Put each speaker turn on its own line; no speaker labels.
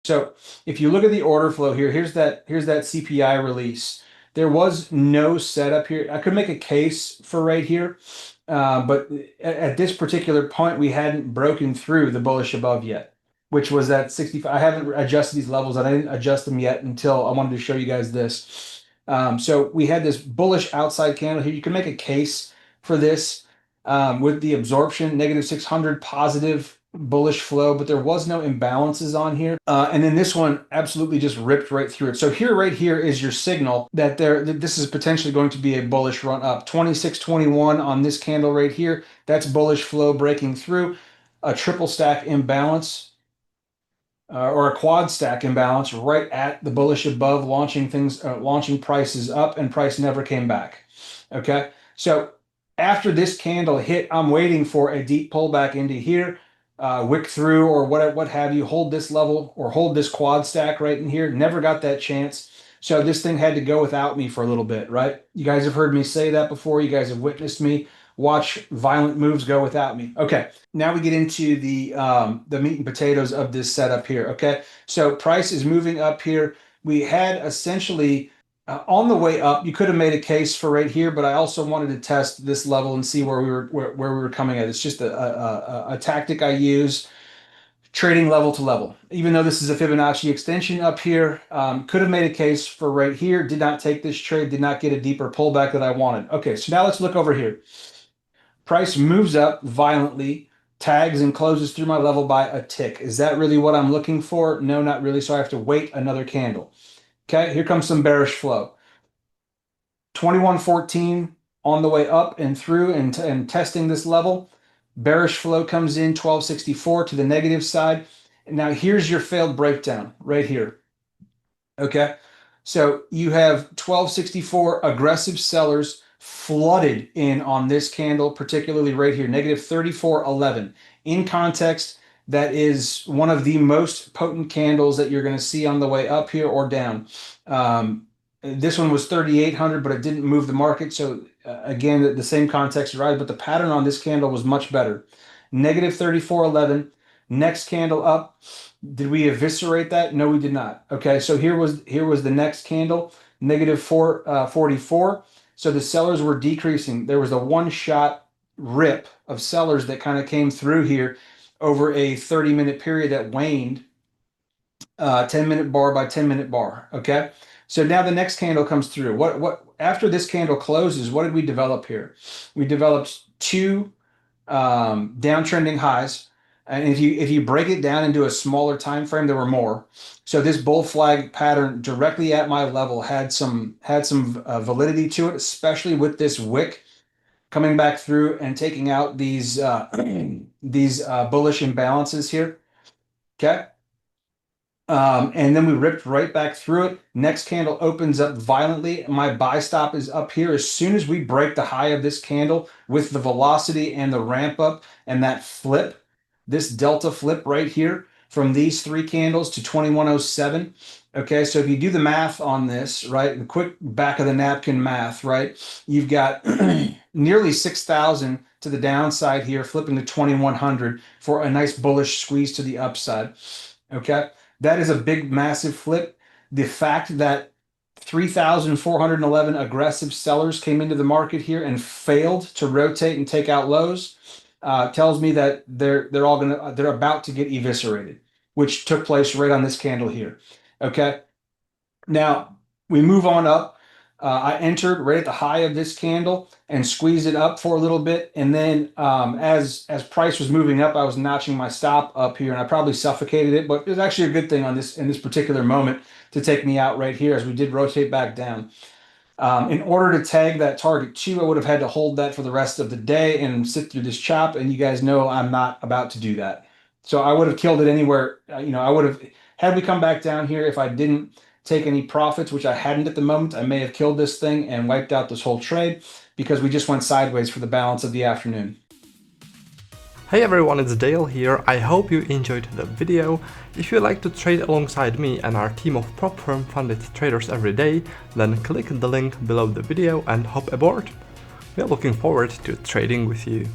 So if you look at the order flow here, here's that CPI release. There was no setup here. I could make a case for right here, but at this particular point, we hadn't broken through the bullish above yet, which was at 65. I haven't adjusted these levels, and I didn't adjust them yet until I wanted to show you guys this. So we had this bullish outside candle here. You can make a case for this with the absorption, -600, positive bullish flow, but there was no imbalances on here. And then this one absolutely just ripped right through it. So here, right here is your signal that this is potentially going to be a bullish run up. 26.21 on this candle right here. That's bullish flow breaking through. A triple stack imbalance or a quad stack imbalance right at the bullish above, launching prices up, and price never came back. Okay, so after this candle hit, I'm waiting for a deep pullback into here, wick through or what have you, hold this level or hold this quad stack right in here. Never got that chance. So this thing had to go without me for a little bit, right? You guys have heard me say that before. You guys have witnessed me watch violent moves go without me. Okay, now we get into the meat and potatoes of this setup here. Okay, so price is moving up here. We had essentially on the way up, you could have made a case for right here, but I also wanted to test this level and see where we were coming at. It's just a tactic I use, trading level to level. Even though this is a Fibonacci extension up here, could have made a case for right here. Did not take this trade. Did not get a deeper pullback that I wanted. Okay, so now let's look over here. Price moves up violently, tags and closes through my level by a tick. Is that really what I'm looking for? No, not really. So I have to wait another candle. Okay, here comes some bearish flow. 21.14 on the way up and through and testing this level. Bearish flow comes in 12.64 to the negative side. Now here's your failed breakdown right here. Okay, so you have 12.64 aggressive sellers flooded in on this candle, particularly right here, -34.11. In context, that is one of the most potent candles that you're going to see on the way up here or down. This one was 3,800, but it didn't move the market. So again, the same context, right? But the pattern on this candle was much better. -34.11. Next candle up. Did we eviscerate that? No, we did not. Okay, so here was the next candle, -444. So the sellers were decreasing. There was a one-shot rip of sellers that kind of came through here over a 30-minute period that waned 10-minute bar by 10-minute bar. Okay, so now the next candle comes through. What after this candle closes, what did we develop here? We developed two downtrending highs. And if you break it down into a smaller time frame, there were more. So this bull flag pattern directly at my level had some validity to it, especially with this wick coming back through and taking out these bullish imbalances here. Okay. And then we ripped right back through it. Next candle opens up violently. My buy stop is up here. As soon as we break the high of this candle with the velocity and the ramp up and that flip, this delta flip right here from these three candles to 2107. Okay, so if you do the math on this, right, the quick back of the napkin math, right, you've got nearly 6,000 to the downside here, flipping to 2100 for a nice bullish squeeze to the upside. Okay, that is a big, massive flip. The fact that 3,411 aggressive sellers came into the market here and failed to rotate and take out lows tells me that they're about to get eviscerated, which took place right on this candle here. Okay, now we move on up. I entered right at the high of this candle and squeezed it up for a little bit, and then as price was moving up, I was notching my stop up here, and I probably suffocated it, but it was actually a good thing on this in this particular moment to take me out right here as we did rotate back down. In order to tag that target 2, I would have had to hold that for the rest of the day and sit through this chop. And you guys know I'm not about to do that. So I would have killed it anywhere. I would have, had we come back down here, if I didn't take any profits, which I hadn't at the moment, I may have killed this thing and wiped out this whole trade because we just went sideways for the balance of the afternoon.
Hey everyone, it's Dale here. I hope you enjoyed the video. If you like to trade alongside me and our team of prop firm funded traders every day, then click the link below the video and hop aboard. We are looking forward to trading with you.